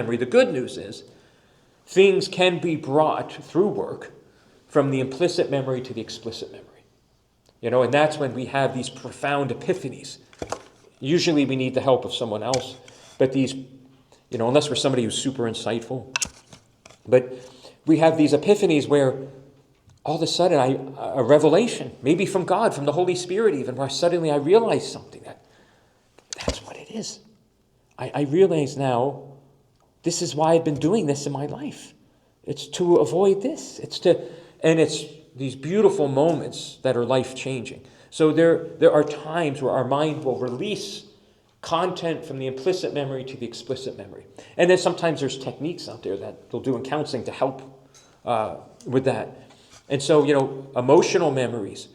memory. The good news is things can be brought through work from the implicit memory to the explicit memory. And that's when we have these profound epiphanies. Usually we need the help of someone else, but these, unless we're somebody who's super insightful. But we have these epiphanies where all of a sudden a revelation, maybe from God, from the Holy Spirit even, where suddenly I realize something, that's what it is. I realize now, this is why I've been doing this in my life. It's to avoid this. It's these beautiful moments that are life-changing. So there are times where our mind will release content from the implicit memory to the explicit memory. And then sometimes there's techniques out there that they'll do in counseling to help with that. And so, emotional memories,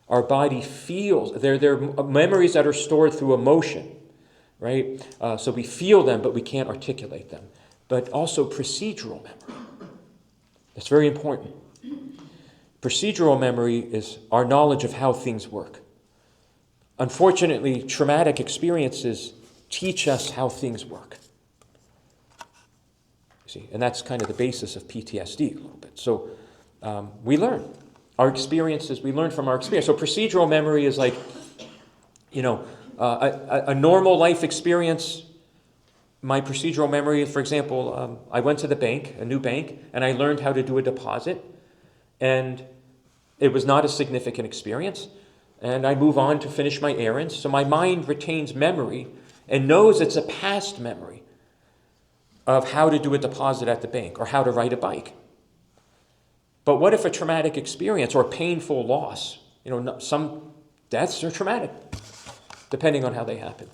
our body feels, they're memories that are stored through emotion, right? So we feel them, but we can't articulate them. But also procedural memory. That's very important. Procedural memory is our knowledge of how things work. Unfortunately, traumatic experiences teach us how things work. You see, and that's kind of the basis of PTSD a little bit. So we learn our experiences. We learn from our experience. So procedural memory is like, a normal life experience. My procedural memory, for example, I went to the bank, a new bank, and I learned how to do a deposit. And it was not a significant experience. And I move on to finish my errands. So my mind retains memory and knows it's a past memory of how to do a deposit at the bank or how to ride a bike. But what if a traumatic experience or painful loss, some deaths are traumatic, depending on how they happen.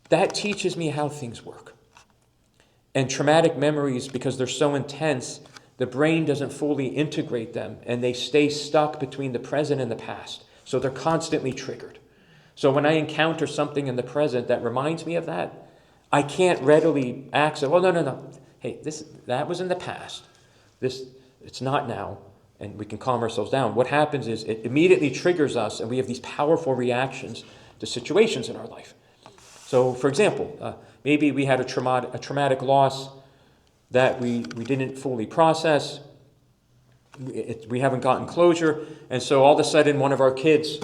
That teaches me how things work. And traumatic memories, because they're so intense, the brain doesn't fully integrate them, and they stay stuck between the present and the past. So they're constantly triggered. So when I encounter something in the present that reminds me of that, I can't readily access, well, no. Hey, that was in the past. It's not now, and we can calm ourselves down. What happens is it immediately triggers us, and we have these powerful reactions to situations in our life. So, for example, maybe we had a traumatic loss that we didn't fully process. We haven't gotten closure. And so all of a sudden, one of our kids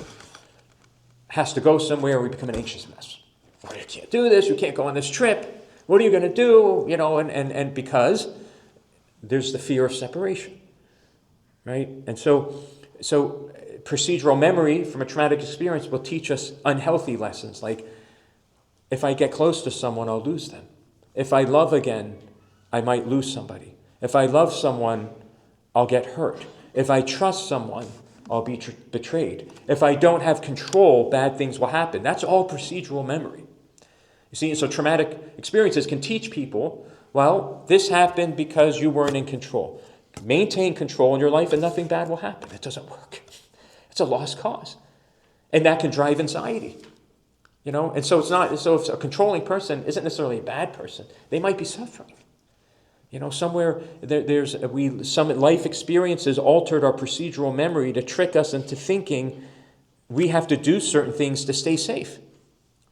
has to go somewhere and we become an anxious mess. Oh, you can't do this. You can't go on this trip. What are you going to do? And because there's the fear of separation, right? And so procedural memory from a traumatic experience will teach us unhealthy lessons. Like, if I get close to someone, I'll lose them. If I love again, I might lose somebody. If I love someone, I'll get hurt. If I trust someone, I'll be betrayed. If I don't have control, bad things will happen. That's all procedural memory. You see, so traumatic experiences can teach people, well, this happened because you weren't in control. Maintain control in your life and nothing bad will happen. It doesn't work. It's a lost cause. And that can drive anxiety. And so if a controlling person isn't necessarily a bad person, they might be suffering. Somewhere some life experiences altered our procedural memory to trick us into thinking we have to do certain things to stay safe,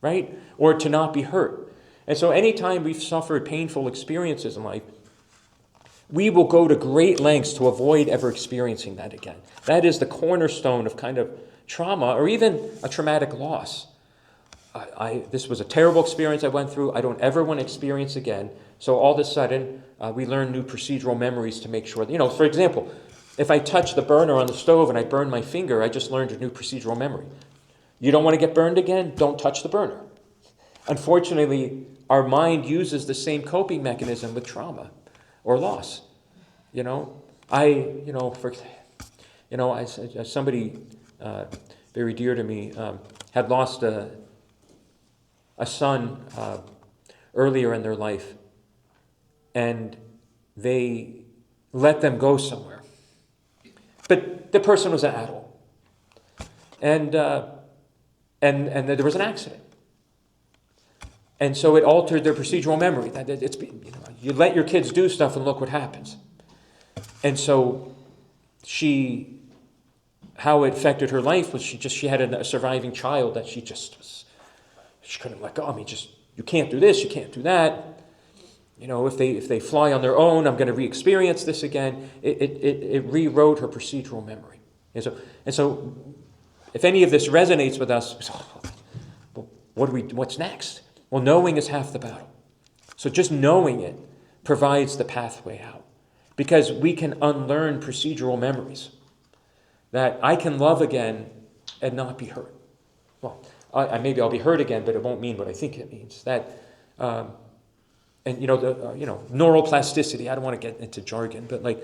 right? Or to not be hurt. And so anytime we've suffered painful experiences in life, we will go to great lengths to avoid ever experiencing that again. That is the cornerstone of kind of trauma or even a traumatic loss. This was a terrible experience I went through. I don't ever want to experience again. So all of a sudden, we learn new procedural memories to make sure that, for example, if I touch the burner on the stove and I burn my finger, I just learned a new procedural memory. You don't want to get burned again? Don't touch the burner. Unfortunately, our mind uses the same coping mechanism with trauma or loss. Somebody very dear to me had lost a son earlier in their life, and they let them go somewhere. But the person was an adult, and there was an accident, and so it altered their procedural memory. That you let your kids do stuff, and look what happens. And so how it affected her life was she had a surviving child that she couldn't let go. You can't do this, you can't do that. if they fly on their own, I'm going to re-experience this again. It rewrote her procedural memory. And so if any of this resonates with us, well, what's next? Well, knowing is half the battle. So just knowing it provides the pathway out, because we can unlearn procedural memories. That I can love again and not be hurt. Well, maybe I'll be hurt again, but it won't mean what I think it means. That, neuroplasticity. I don't want to get into jargon, but like